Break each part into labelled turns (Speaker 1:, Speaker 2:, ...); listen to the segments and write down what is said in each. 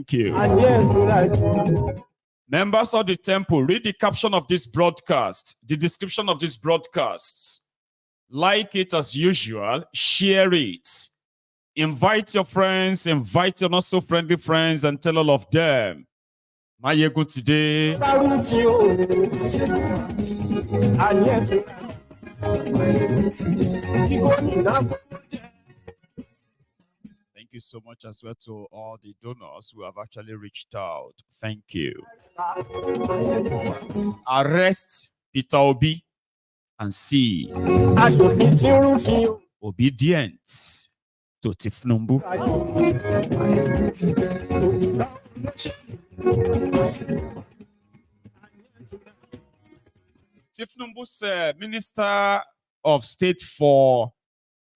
Speaker 1: Thank you. Members of the temple, read the caption of this broadcast, the description of this broadcast. Like it as usual, share it. Invite your friends, invite your not so friendly friends, and tell all of them. Mayego today. Thank you so much as well to all the donors who have actually reached out. Thank you. Arrest Peter Obi and see Obidients to Tinubu. Tinubu's Minister of State for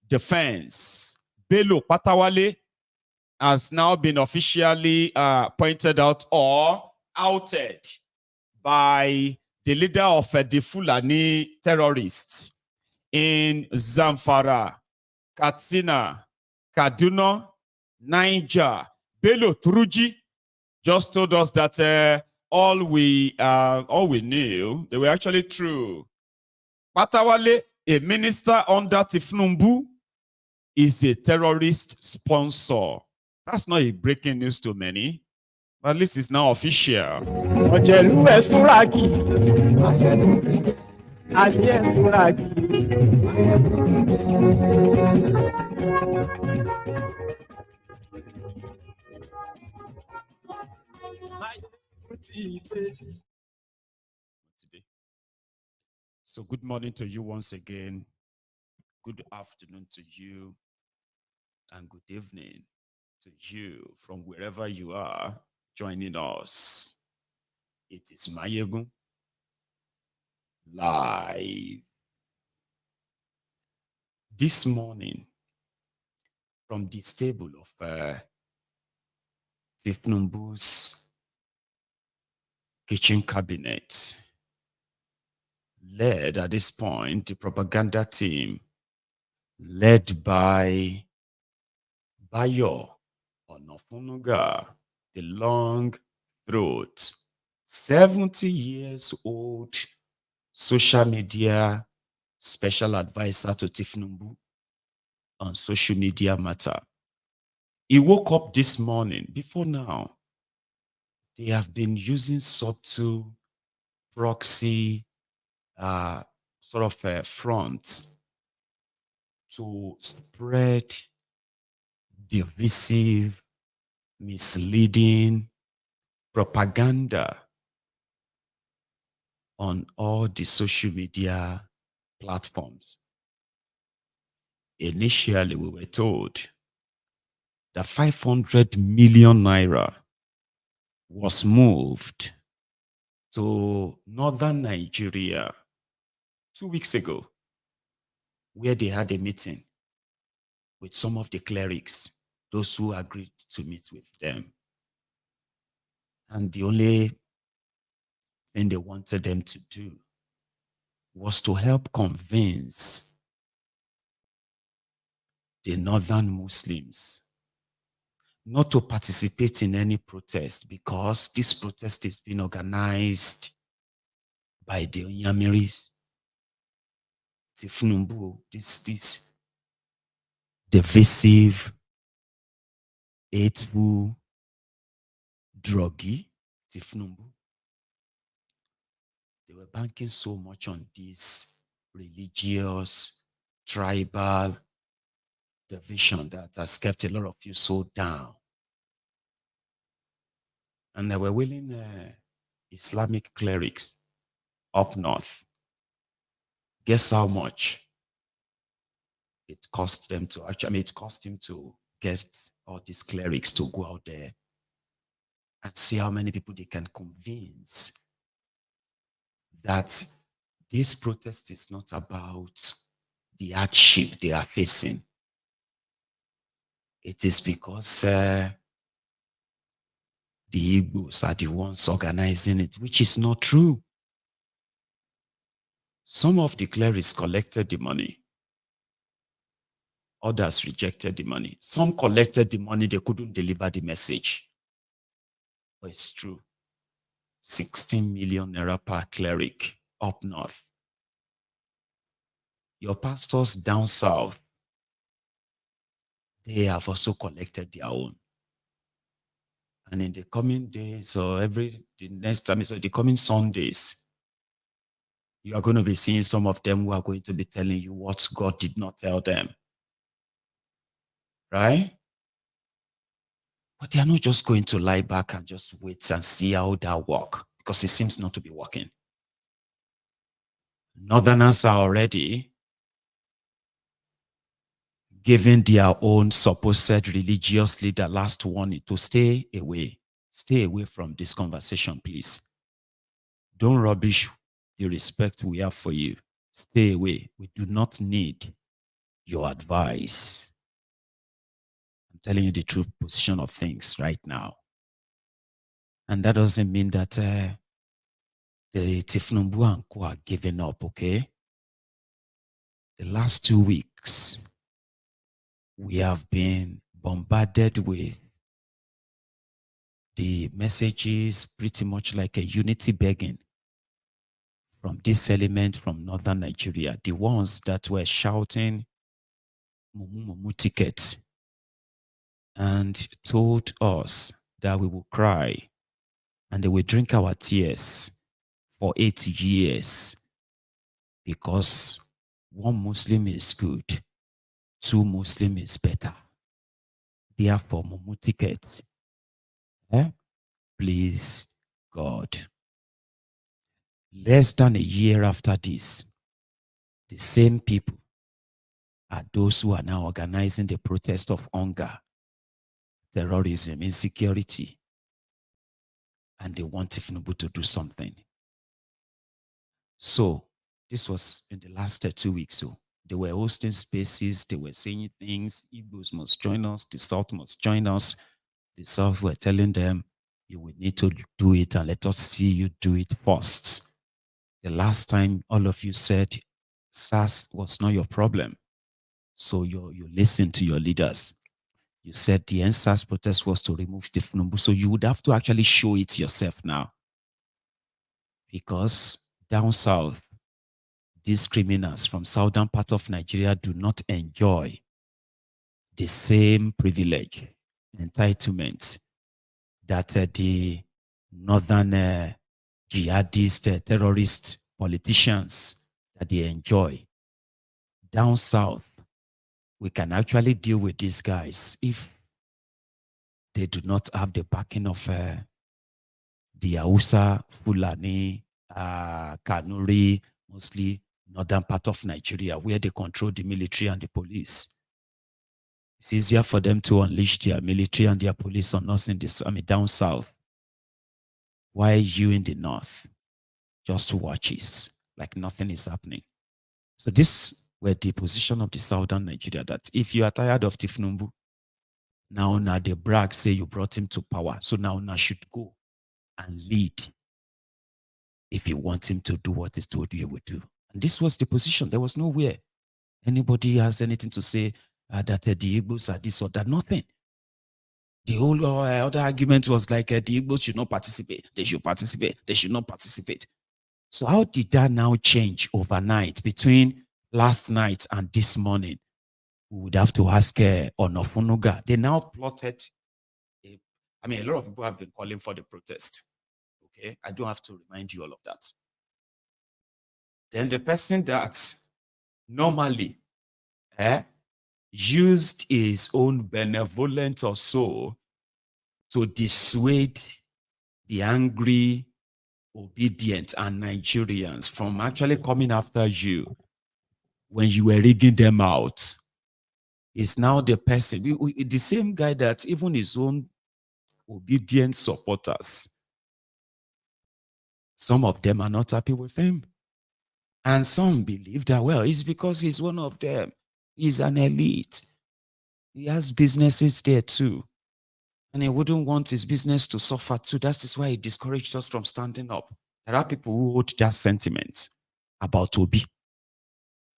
Speaker 1: Defense, Bello Patawale, has now been officially pointed out or outed by the leader of the Fulani terrorists in Zamfara, Katsina, Kaduna, Niger. Bello Truji just told us that all we knew, they were actually true. Patawale, a minister under Tinubu, is a terrorist sponsor. That's not a breaking news to many, but at least it's now official. So good morning to you once again. Good afternoon to you. And good evening to you from wherever you are joining us. It is Mayego live. This morning, from the stable of Tinubu's kitchen cabinet, led at this point the propaganda team, led by Bayo Onofunuga, the long throat, 70 years old social media special advisor to Tinubu on social media matter. He woke up this morning. Before now, they have been using subtle proxy sort of fronts to spread divisive, misleading propaganda on all the social media platforms. Initially, we were told that 500 million naira was moved to northern Nigeria 2 weeks ago, where they had a meeting with some of the clerics, those who agreed to meet with them. And the only thing they wanted them to do was to help convince the northern Muslims not to participate in any protest, because this protest is being organized by the Onyamiris. Tinubu, this divisive, hateful, druggy Tinubu. They were banking so much on this religious, tribal division that has kept a lot of you so down. And they were willing Islamic clerics up north. Guess how much it cost them to actually, it cost him to get all these clerics to go out there and see how many people they can convince that this protest is not about the hardship they are facing. It is because the Igbos are the ones organizing it, which is not true. Some of the clerics collected the money. Others rejected the money. Some collected the money, they couldn't deliver the message. But it's true. 16 million naira per cleric up north. Your pastors down south, they have also collected their own. And in the coming days or the next time, so the coming Sundays, you are going to be seeing some of them who are going to be telling you what God did not tell them. Right? But they are not just going to lie back and just wait and see how that work, because it seems not to be working. Northerners are already giving their own supposed religious leader last warning to stay away. Stay away from this conversation, please. Don't rubbish the respect we have for you. Stay away. We do not need your advice. I'm telling you the true position of things right now. And that doesn't mean that the Tinubu and Co are giving up, okay? The last 2 weeks, we have been bombarded with the messages pretty much like a unity begging from this element from northern Nigeria, the ones that were shouting Mumu Mumu tickets and told us that we will cry and they will drink our tears for 8 years because one Muslim is good, 2 Muslim is better. Therefore, Mumu tickets. Please, God. Less than a year after this, the same people are those who are now organizing the protest of hunger, terrorism, insecurity, and they want Tinubu to do something. So this was in the last 2 weeks. So they were hosting spaces, they were saying things, Igbos must join us, the South must join us. The South were telling them, you will need to do it and let us see you do it first. The last time all of you said SARS was not your problem. So you listened to your leaders. You said the NSAS protest was to remove Tinubu. So you would have to actually show it yourself now. Because down south, these criminals from southern part of Nigeria do not enjoy the same privilege, entitlement that the northern jihadist, terrorist politicians that they enjoy. Down south, we can actually deal with these guys if they do not have the backing of the Hausa, Fulani, Kanuri, mostly northern part of Nigeria, where they control the military and the police. It's easier for them to unleash their military and their police on us in this, down south. Why you in the north just watches like nothing is happening? So this were the position of the southern Nigeria, that if you are tired of Tinubu, now they brag, say you brought him to power. So now should go and lead if you want him to do what he's told you he would do. And this was the position. There was nowhere anybody has anything to say that the Igbos are this or that. Nothing. The whole other argument was like the Igbos should not participate. They should participate. They should not participate. So how did that now change between last night and this morning? We would have to ask Onofunuga. They now plotted. A lot of people have been calling for the protest. Okay, I don't have to remind you all of that. Then the person that normally used his own benevolence or so to dissuade the angry Obidients and Nigerians from actually coming after you when you were rigging them out is now the person, the same guy that even his own obedient supporters, some of them are not happy with him. And some believe that, well, it's because he's one of them. He's an elite. He has businesses there too. And he wouldn't want his business to suffer too. That's why he discouraged us from standing up. There are people who hold that sentiment about Obi.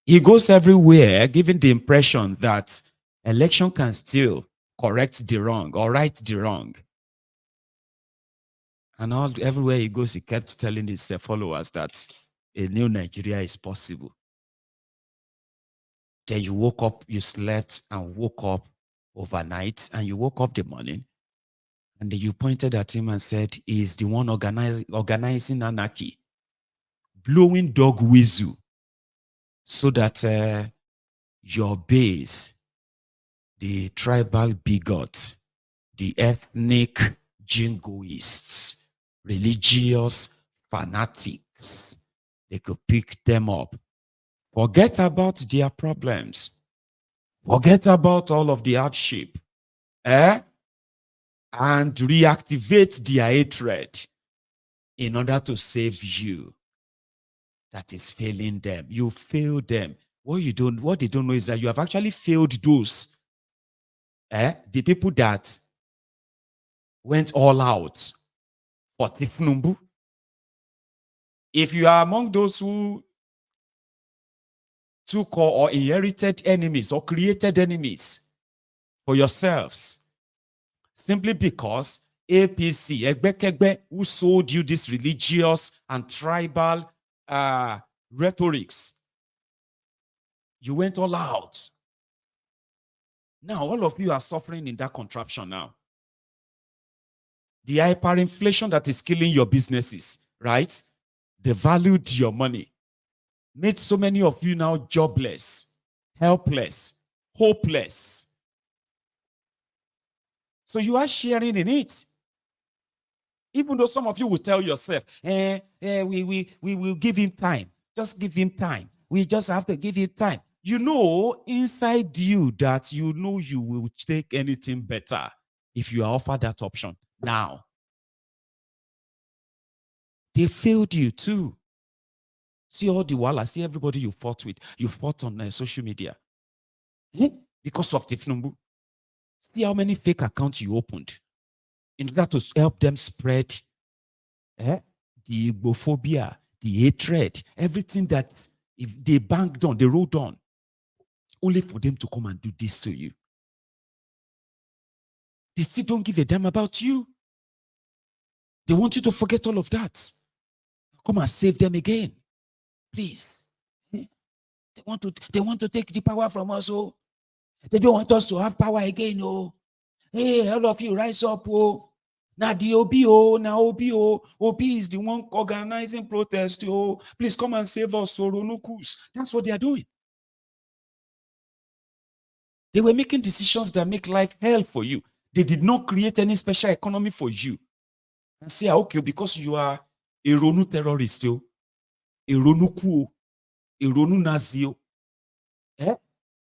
Speaker 1: He goes everywhere giving the impression that election can still correct the wrong or right the wrong. And everywhere he goes, he kept telling his followers that a new Nigeria is possible. Then you woke up, you slept and woke up overnight, and you woke up the morning, and then you pointed at him and said, he's the one organizing anarchy, blowing dog whistle, so that your base, the tribal bigots, the ethnic jingoists, religious fanatics, they could pick them up. Forget about their problems. Forget about all of the hardship. And reactivate their hatred in order to save you. That is failing them. You failed them. What they don't know is that you have actually failed those. The people that went all out for Tinubu. If you are among those who took or inherited enemies or created enemies for yourselves, simply because APC, Egbekegbe, who sold you this religious and tribal rhetorics, you went all out. Now, all of you are suffering in that contraption now. The hyperinflation that is killing your businesses, right? Devalued your money. Made so many of you now jobless, helpless, hopeless. So you are sharing in it. Even though some of you will tell yourself, we will give him time. Just give him time. We just have to give him time. You know inside you that you know you will take anything better if you are offered that option. Now, they failed you too. See all the while, I see everybody you fought with. You fought on social media. Because of Tinubu. See how many fake accounts you opened in order to help them spread the Igbophobia, the hatred, everything that if they banked on, they wrote on, only for them to come and do this to you. They still don't give a damn about you. They want you to forget all of that. Come and save them again. Please. They want to take the power from us. Oh. They don't want us to have power again. Oh. Hey, all of you, rise up. Oh. Now the OB is the one organizing protest. Oh. Please come and save us. That's what they are doing. They were making decisions that make life hell for you. They did not create any special economy for you. And say, okay, because you are a Ronu terrorist, a Ronu Kuo, a Ronu Nazi,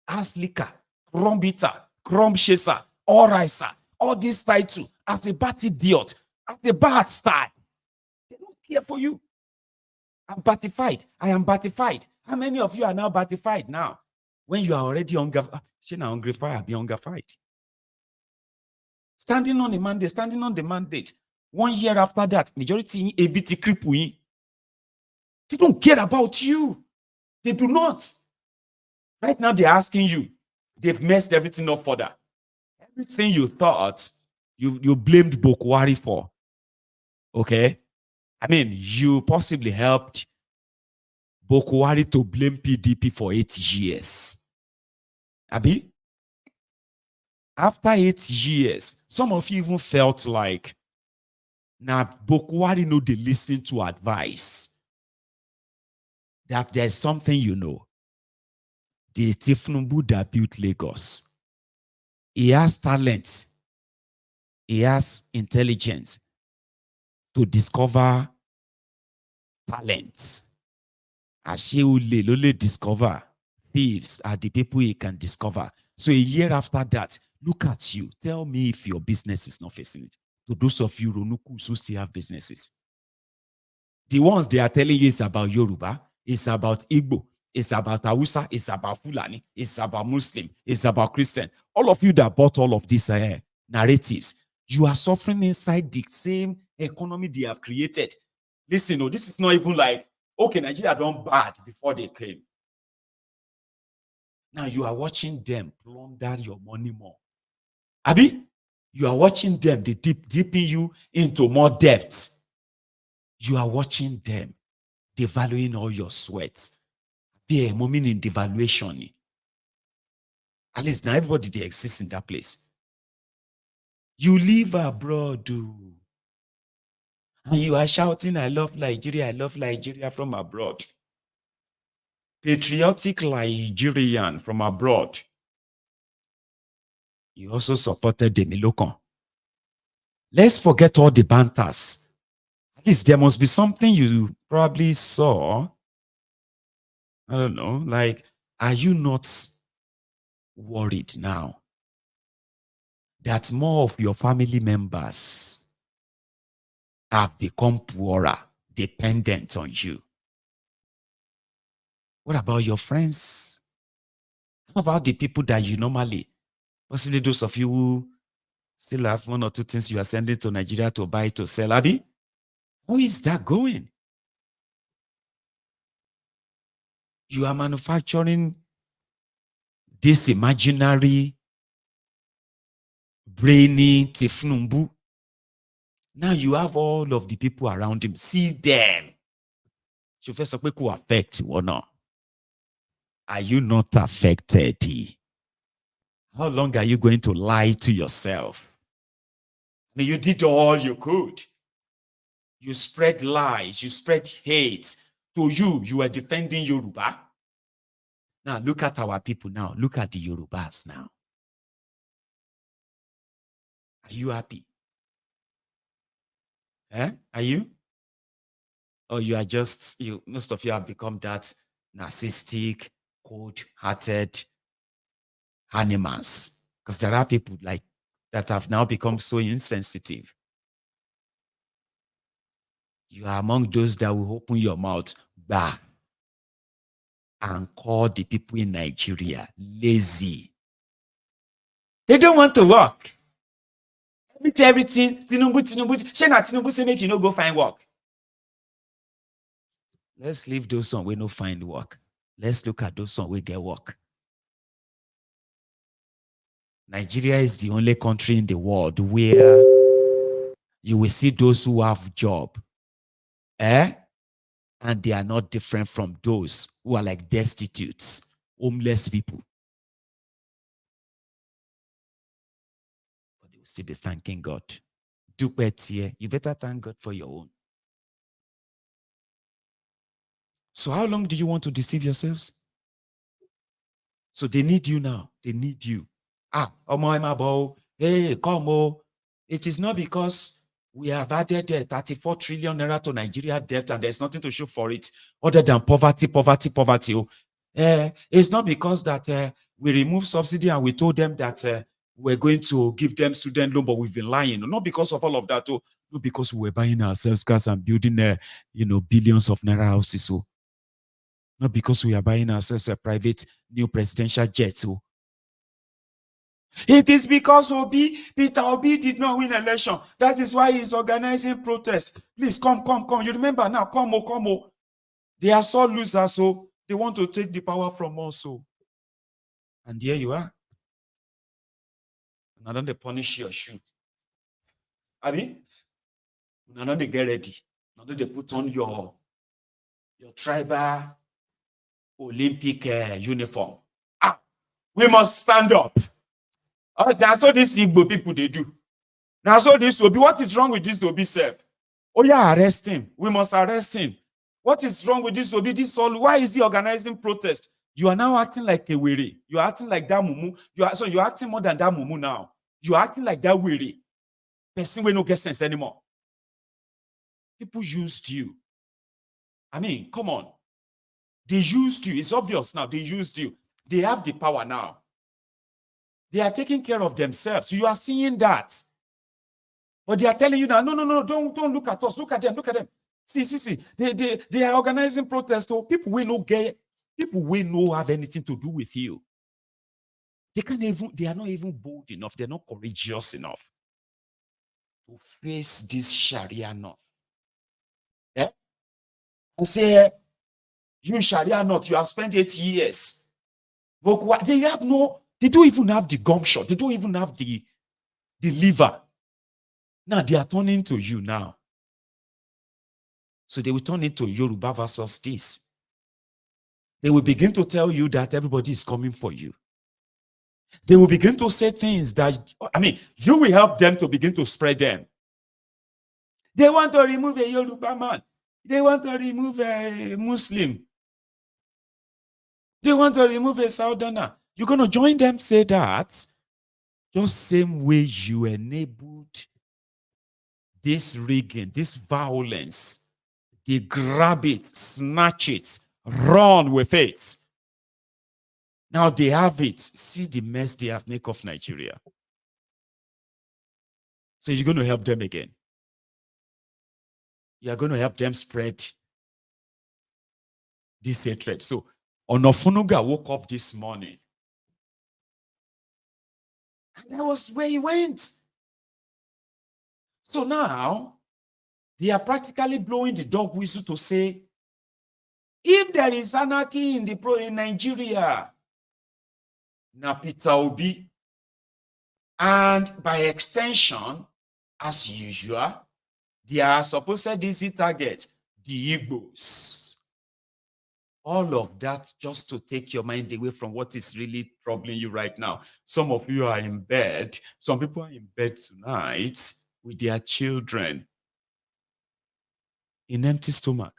Speaker 1: Aslika, Krombita, Kromshesa, Oraisa, all this title, as a bad idiot, as a bad start. They don't care for you. I'm batified. I am batified. How many of you are now batified now? When you are already hungry fire, be hunger fight. Standing on the mandate. 1 year after that, majority ABT cripple. They don't care about you. They do not. Right now, they're asking you. They've messed everything up further. Everything you thought you blamed Bokwari for. Okay? I mean, you possibly helped Bokwari to blame PDP for 8 years. Abi? After 8 years, some of you even felt like, now Bokwari know they listen to advice. That there's something you know. The Tinubu that built Lagos. He has talent. He has intelligence to discover talents. Asheule Lole discover thieves are the people he can discover. So a year after that, look at you. Tell me if your business is not facing it. To those of you Ronukus who still have businesses. The ones they are telling you is about Yoruba, it's about Igbo, it's about Hausa, it's about Fulani, it's about Muslim, it's about Christian. All of you that bought all of these narratives, you are suffering inside the same economy they have created. Listen, this is not even like, okay, Nigeria done bad before they came. Now you are watching them plunder your money more. Abi, you are watching them, they dipping you into more debt. You are watching them devaluing all your sweat. Be a moment in devaluation. At least now everybody they exist in that place. You live abroad, and you are shouting, I love Nigeria from abroad. Patriotic Nigerian from abroad. You also supported the Milokon. Let's forget all the banters. At least there must be something you probably saw. I don't know, like, are you not worried now that more of your family members have become poorer, dependent on you? What about your friends? How about the people that you normally, possibly those of you who still have one or two things you are sending to Nigeria to buy, to sell, Abby? How is that going? You are manufacturing this imaginary brainy Tifnumbu. Now you have all of the people around him. See them. So first of all, who affect or not? Are you not affected? How long are you going to lie to yourself? I mean, you did all you could. You spread lies. You spread hate. To you, you are defending Yoruba. Now look at our people now. Look at the Yorubas now. Are you happy? Are you? Or you are just, most of you have become that narcissistic, cold-hearted animals. Because there are people like that have now become so insensitive. You are among those that will open your mouth, bah, and call the people in Nigeria lazy. They don't want to work. Everything, Tinubu, Shena Tinubu say make you no go find work. Let's leave those on we no find work. Let's look at those on we get work. Nigeria is the only country in the world where you will see those who have job, and they are not different from those who are like destitutes, homeless people. But they will still be thanking God. Do here. You better thank God for your own. So how long do you want to deceive yourselves? So they need you now. They need you. Hey, come on. It is not because we have added 34 trillion naira to Nigeria debt and there's nothing to show for it other than poverty. It's not because that we removed subsidy and we told them that we're going to give them student loan, but we've been lying. Not because of all of that. Not because we were buying ourselves cars and building billions of naira houses. So not because we are buying ourselves a private new presidential jet. So it is because Peter Obi did not win election. That is why he's organizing protests. Please come. You remember now, come. They are so losers, so they want to take the power from us. So. And here you are. Now don't they punish your shoe. Now don't they get ready. Now don't they put on your tribal Olympic uniform. We must stand up. That's what these Igbo people they do. Now, so this Obi, what is wrong with this Obi self? Oh yeah, arrest him. We must arrest him. What is wrong with this Obi? Why is he organizing protest? You are now acting like a weary. You are acting like that mumu. You're acting more than that mumu now. You are acting like that weary. Person will not get sense anymore. People used you. Come on. They used you. It's obvious now. They used you. They have the power now. They are taking care of themselves. You are seeing that. But they are telling you now, no, don't look at us. Look at them. See. They are organizing protests. So people will not have anything to do with you. They are not even bold enough. They're not courageous enough to face this Sharia north. And say, you Sharia north, you have spent 8 years. They don't even have the gum shot. They don't even have the liver. Now they are turning to you now. So they will turn into Yoruba versus this. They will begin to tell you that everybody is coming for you. They will begin to say things that, you will help them to begin to spread them. They want to remove a Yoruba man. They want to remove a Muslim. They want to remove a Southerner. You're going to join them, say that, just same way you enabled this rigging, this violence. They grab it, snatch it, run with it. Now they have it. See the mess they have made of Nigeria. So you're going to help them again. You are going to help them spread this hatred. So Onofunuga woke up this morning. And that was where he went. So now, they are practically blowing the dog whistle to say, if there is anarchy in Nigeria, na Peter Obi, and by extension, as usual, they are supposed easy target, the Igbos. All of that just to take your mind away from what is really troubling you right now. Some of you are in bed. Some people are in bed tonight with their children in empty stomach.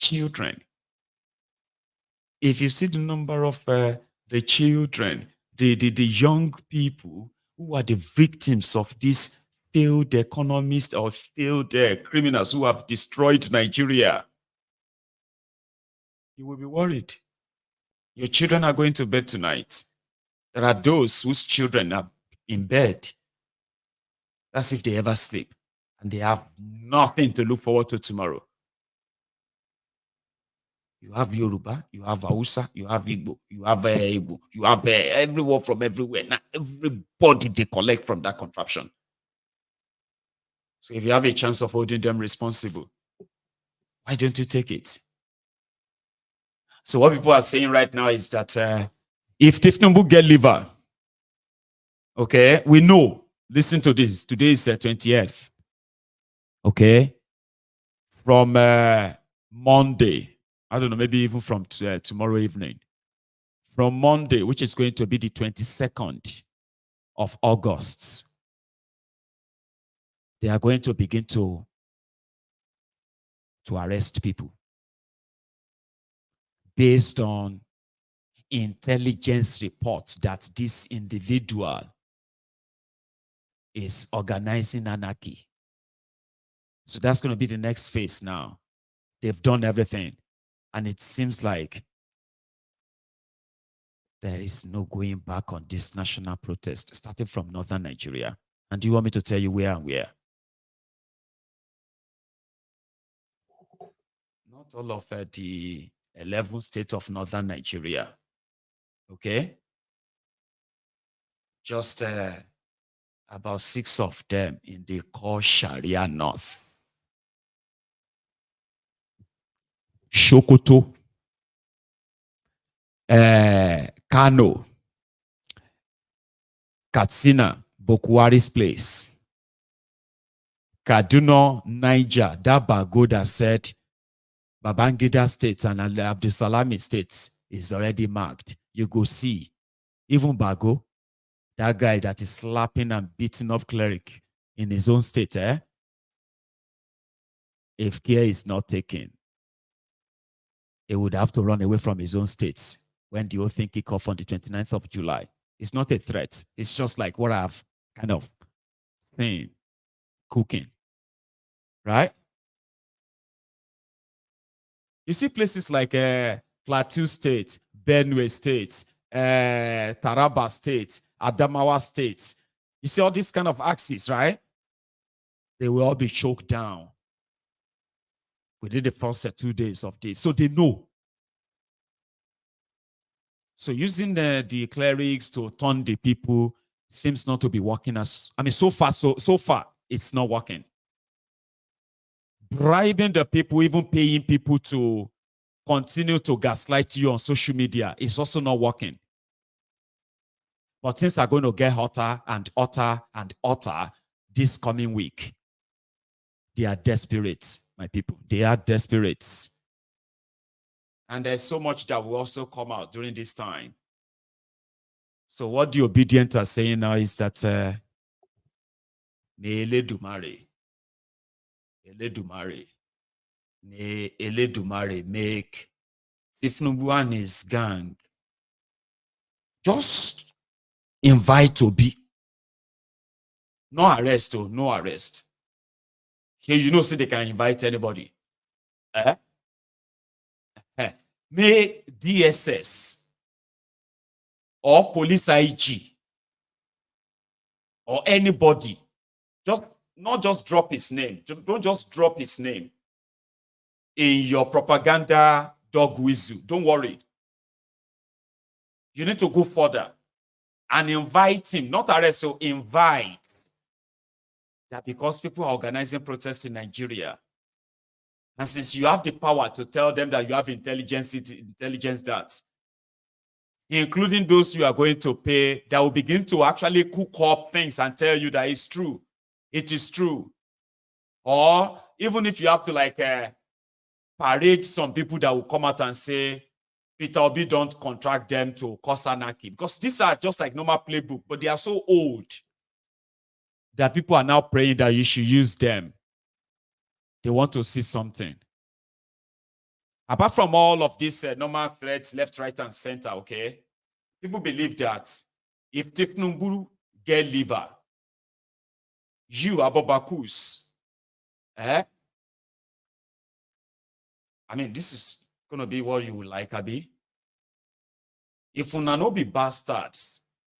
Speaker 1: Children. If you see the number of the children, the young people who are the victims of these failed economists or failed criminals who have destroyed Nigeria, you will be worried. Your children are going to bed tonight. There are those whose children are in bed. That's if they ever sleep. And they have nothing to look forward to tomorrow. You have Yoruba, you have Hausa, you have Igbo, you have Igbo, you have everyone from everywhere. Now, everybody they collect from that contraption. So if you have a chance of holding them responsible, why don't you take it? So what people are saying right now is that if Tinubu get liver, okay, we know, listen to this, today is 20th, okay, from Monday, I don't know, maybe even from tomorrow evening, from Monday, which is going to be the 22nd of August, they are going to begin to arrest people based on intelligence reports that this individual is organizing anarchy. So that's going to be the next phase now. They've done everything. And it seems like there is no going back on this national protest, starting from northern Nigeria. And do you want me to tell you where and where? Not all of the 11 states of northern Nigeria. Okay? Just about 6 of them in the core Sharia North. Sokoto, Kano, Katsina, Bokwari's place, Kaduna, Niger, that Bagoda said Babangida State and Abdulsalami State is already marked. You go see. Even Bago, that guy that is slapping and beating up cleric in his own state, if care is not taken, he would have to run away from his own states when the whole thing kick off on the 29th of July. It's not a threat. It's just like what I've kind of seen cooking, right? You see places like Plateau State, Benue State, Taraba State, Adamawa State. You see all these kind of axes, right? They will all be choked down within the first 2 days of this. So they know. So using the clerics to turn the people seems not to be working as, so far, it's not working. Bribing the people, even paying people to continue to gaslight you on social media is also not working. But things are going to get hotter and hotter and hotter this coming week. They are desperate, my people. They are desperate. And there's so much that will also come out during this time. So what the Obidients are saying now is that may Eledumare make Tinubu and his gang just invite Obi. No arrest, oh, no arrest. Okay, you know, say they can invite anybody. May DSS or police IG or anybody not just drop his name. Don't just drop his name in your propaganda dog whistle. Don't worry. You need to go further and invite him, not arrest, so invite. That because people are organizing protests in Nigeria, and since you have the power to tell them that you have intelligence that, including those you are going to pay, that will begin to actually cook up things and tell you that it's true. It is true. Or even if you have to parade some people that will come out and say, Peter Obi don't contract them to cause anarchy. Because these are just like normal playbook, but they are so old that people are now praying that you should use them. They want to see something. Apart from all of these normal threats, left, right, and center, okay, people believe that if Tinubu get liver, you, Abobakus, I mean, this is going to be what you will like, Abi. If una no be bastards,